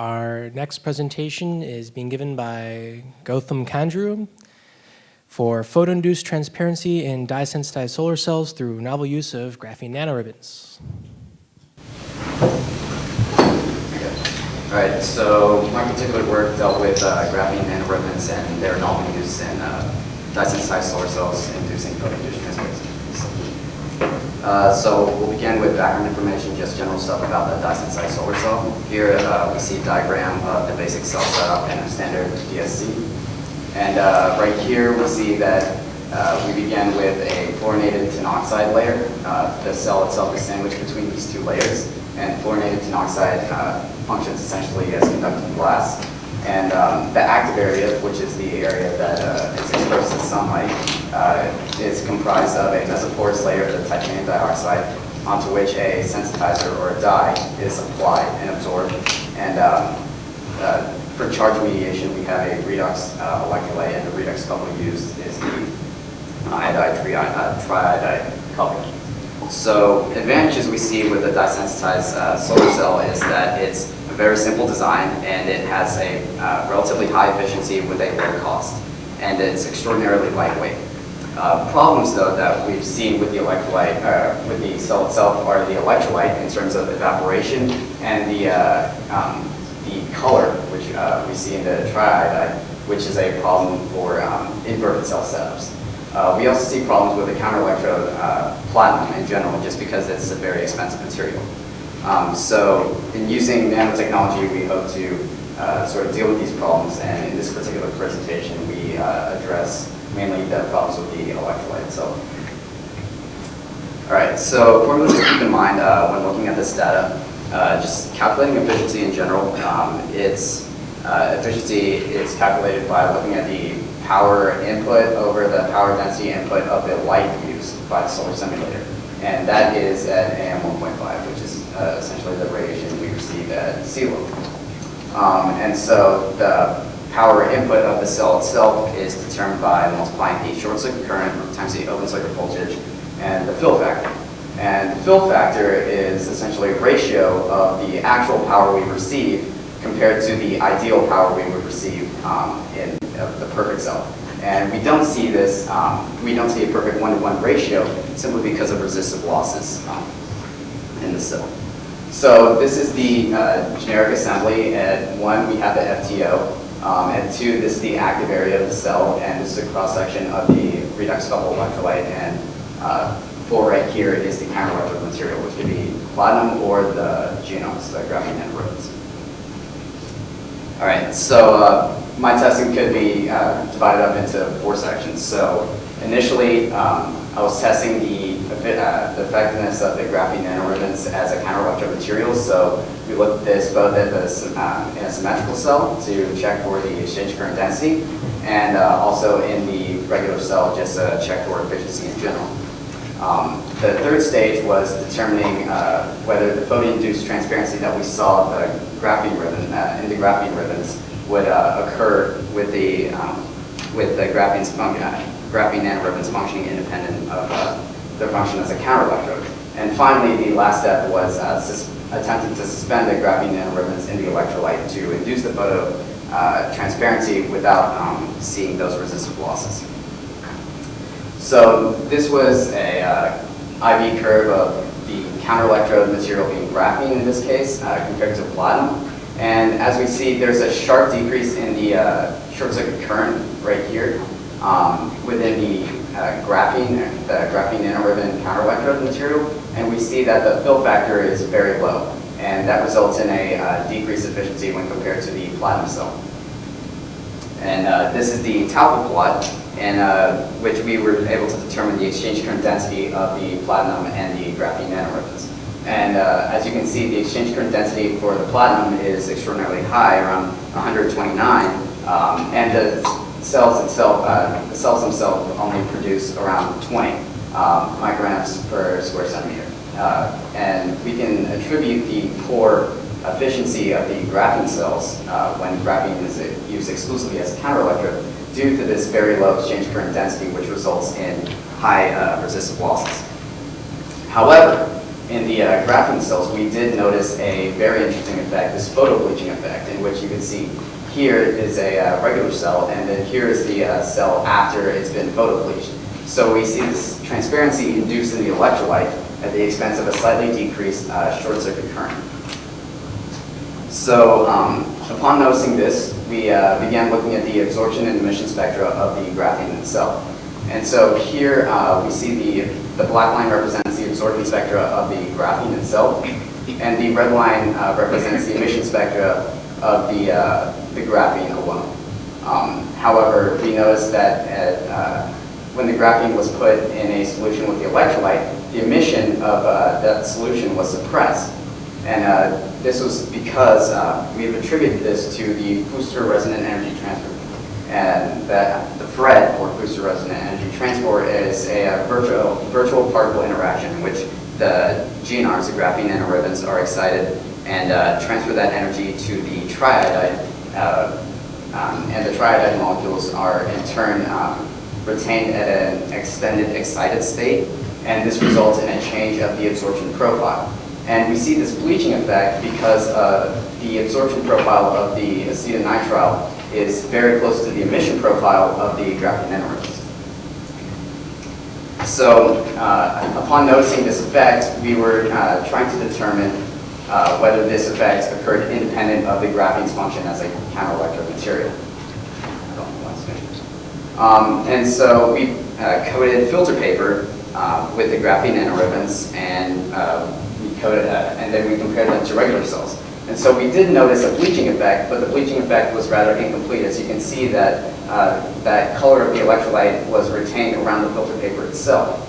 Our next presentation is being given by Kandru for photo-induced transparency in dye-sensitized solar cells through novel use of graphene nanoribbons. All right, so my particular work dealt with graphene nanoribbons and their novel use in dye-sensitized solar cells inducing photo-induced transparency. So we'll begin with background information, just general stuff about the dye-sensitized solar cell. Here we see a diagram of the basic cell setup in a standard DSSC. And right here we see that we begin with a fluorinated tin oxide layer. The cell itself is sandwiched between these two layers, and fluorinated tin oxide functions essentially as conductive glass. And the active area, which is the area that is exposed to sunlight, is comprised of a mesoporous layer of the titanium dioxide onto which a sensitizer or a dye is applied and absorbed. And for charge mediation, we have a redox electrolyte, and the redox couple used is the iodide-triiodide couple. So advantages we see with a dye-sensitized solar cell is that it's a very simple design, and it has a relatively high efficiency with a low cost, and it's extraordinarily lightweight. Problems, though, that we've seen with the electrolyte, with the cell itself, are the electrolyte in terms of evaporation and the color, which we see in the triiodide, which is a problem for inverted cell setups. We also see problems with the counter-electrode platinum in general, just because it's a very expensive material. So in using nanotechnology, we hope to sort of deal with these problems, and in this particular presentation, we address mainly the problems with the electrolyte itself. All right, so formulas to keep in mind when looking at this data, just calculating efficiency in general. Its efficiency is calculated by looking at the power input over the power density input of the light used by the solar simulator. And that is at AM 1.5, which is essentially the radiation we receive at sea level. And so the power input of the cell itself is determined by multiplying the short circuit current times the open circuit voltage and the fill factor. And the fill factor is essentially a ratio of the actual power we receive compared to the ideal power we would receive in the perfect cell. And we don't see this, we don't see a perfect 1-to-1 ratio simply because of resistive losses in the cell. So this is the generic assembly. At 1, we have the FTO. At 2, this is the active area of the cell, and this is a cross-section of the redox couple electrolyte. And 4 right here is the counter-electrode material, which could be platinum or the genomes, the graphene nanoribbons. All right, so my testing could be divided up into 4 sections. So initially, I was testing the effectiveness of the graphene nanoribbons as a counter-electrode material. So we looked at this both at the, in a symmetrical cell to check for the exchange current density, and also in the regular cell just to check for efficiency in general. The third stage was determining whether the photo-induced transparency that we saw the graphene ribbon in the graphene ribbons would occur with the graphene nanoribbons functioning independent of their function as a counter-electrode. And finally, the last step was attempting to suspend the graphene nanoribbons in the electrolyte to induce the photo transparency without seeing those resistive losses. So this was a IV curve of the counter-electrode material being graphene in this case compared to platinum. And as we see, there's a sharp decrease in the short-circuit current right here within the graphene nanoribbon counter-electrode material. And we see that the fill factor is very low. And that results in a decreased efficiency when compared to the platinum cell. And this is the Taupo plot, in which we were able to determine the exchange current density of the platinum and the graphene nanoribbons. And as you can see, the exchange current density for the platinum is extraordinarily high, around 129, and the cells themselves only produce around 20 microamps per square centimeter. And we can attribute the poor efficiency of the graphene cells when graphene is used exclusively as a counter-electrode due to this very low exchange current density, which results in high resistive losses. However, in the graphene cells, we did notice a very interesting effect, this photo-bleaching effect, in which you can see here is a regular cell, and then here is the cell after it's been photo-bleached. So we see this transparency induced in the electrolyte at the expense of a slightly decreased short-circuit current. So upon noticing this, we began looking at the absorption and emission spectra of the graphene itself. And so here we see the black line represents the absorption spectra of the graphene itself, and the red line represents the emission spectra of the graphene alone. However, we noticed that when the graphene was put in a solution with the electrolyte, the emission of that solution was suppressed. And this was because we have attributed this to the booster resonant energy transfer. And that the FRET, or booster resonant energy transfer, is a virtual particle interaction in which the GNRs, the graphene nanoribbons, are excited and transfer that energy to the triiodide. And the triiodide molecules are in turn retained at an extended excited state, and this results in a change of the absorption profile. And we see this bleaching effect because the absorption profile of the acetonitrile is very close to the emission profile of the graphene nanoribbons. So upon noticing this effect, we were trying to determine whether this effect occurred independent of the graphene's function as a counterelectrode material. And so we coated filter paper with the graphene nanoribbons, and we coated and then we compared them to regular cells. And so we did notice a bleaching effect, but the bleaching effect was rather incomplete. As you can see, that that color of the electrolyte was retained around the filter paper itself.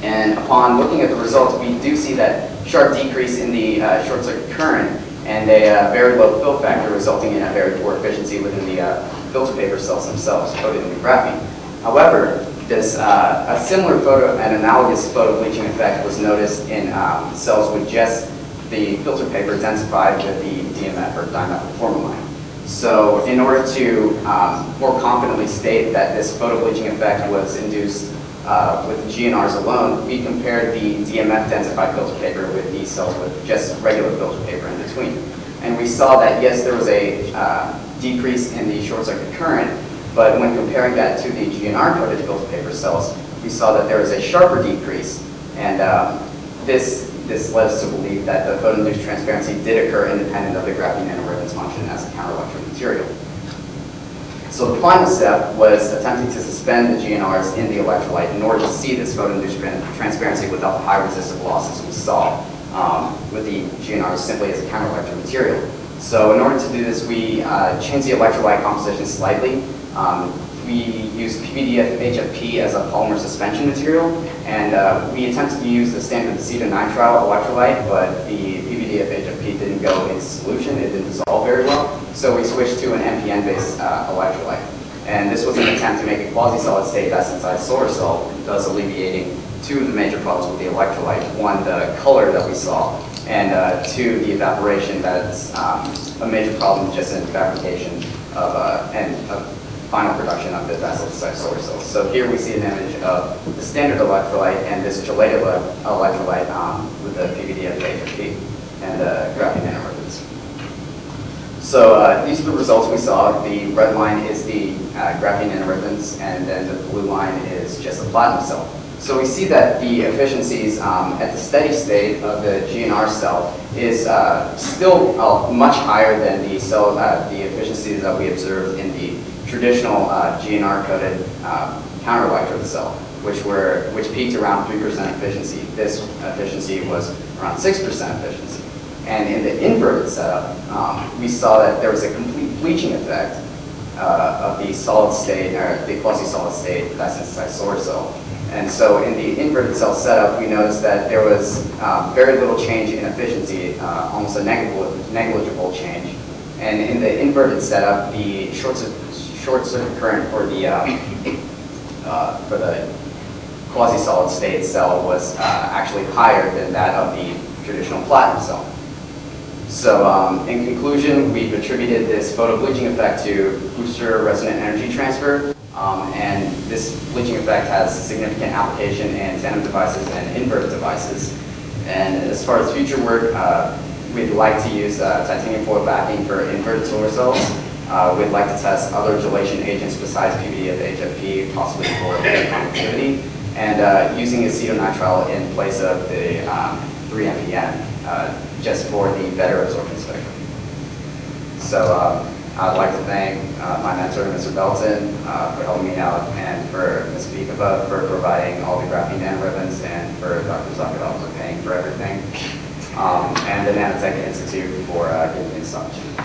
And upon looking at the results, we do see that sharp decrease in the short circuit current and a very low fill factor, resulting in a very poor efficiency within the filter paper cells themselves coated in graphene. However, this a similar an analogous photo bleaching effect was noticed in cells with just the filter paper densified with the DMF, or dimethyl formaldehyde. So in order to more confidently state that this photo bleaching effect was induced with the GNRs alone, we compared the DMF densified filter paper with these cells with just regular filter paper in between. And we saw that yes, there was a decrease in the short circuit current, but when comparing that to the GNR coated filter paper cells, we saw that there was a sharper decrease, and this led us to believe that the photo-induced transparency did occur independent of the graphene nanoribbons function as a counterelectrode material. So the final step was attempting to suspend the GNRs in the electrolyte in order to see this photo-induced transparency without the high resistive losses we saw with the GNRs simply as a counterelectrode material. So in order to do this, we changed the electrolyte composition slightly. We used PVDF-HFP as a polymer suspension material, and we attempted to use the standard acetonitrile electrolyte, but the PVDF-HFP didn't go into solution. It didn't dissolve very well, so we switched to an NPN-based electrolyte. And this was an attempt to make a quasi-solid state dye-sensitized solar cell, thus alleviating two of the major problems with the electrolyte. One, the color that we saw, and two, the evaporation. That's a major problem just in fabrication of final production of the dye-sensitized solar cells. So here we see an image of the standard electrolyte and this gelated electrolyte with the PVDF-HFP and the graphene nanoribbons. So these are the results we saw. The red line is the graphene nanoribbons, and then the blue line is just a platinum cell. So we see that the efficiencies at the steady state of the GNR cell is still much higher than the efficiencies that we observed in the traditional GNR-coated counterelectrode cell, which peaked around 3% efficiency. This efficiency was around 6% efficiency. And in the inverted setup, we saw that there was a complete bleaching effect of the solid state, or the quasi-solid state dye-sensitized solar cell. And so in the inverted cell setup, we noticed that there was very little change in efficiency, almost a negligible change. And in the inverted setup, the short circuit current for the quasi-solid state cell was actually higher than that of the traditional platinum cell. So in conclusion, we've attributed this photo-bleaching effect to booster resonant energy transfer, and this bleaching effect has significant application in tandem devices and inverted devices. And as far as future work, we'd like to use titanium foil backing for inverted solar cells. We'd like to test other gelation agents besides PVDF HFP, possibly for conductivity, and using acetonitrile in place of the 3-MPN, just for the better absorption spectrum. So I'd like to thank my mentor, Mr. Belton, for helping me out, and for Ms. Vikava for providing all the graphene nanoribbons, and for Dr. Zakadal for paying for everything, and the Nanotech Institute for giving me this opportunity.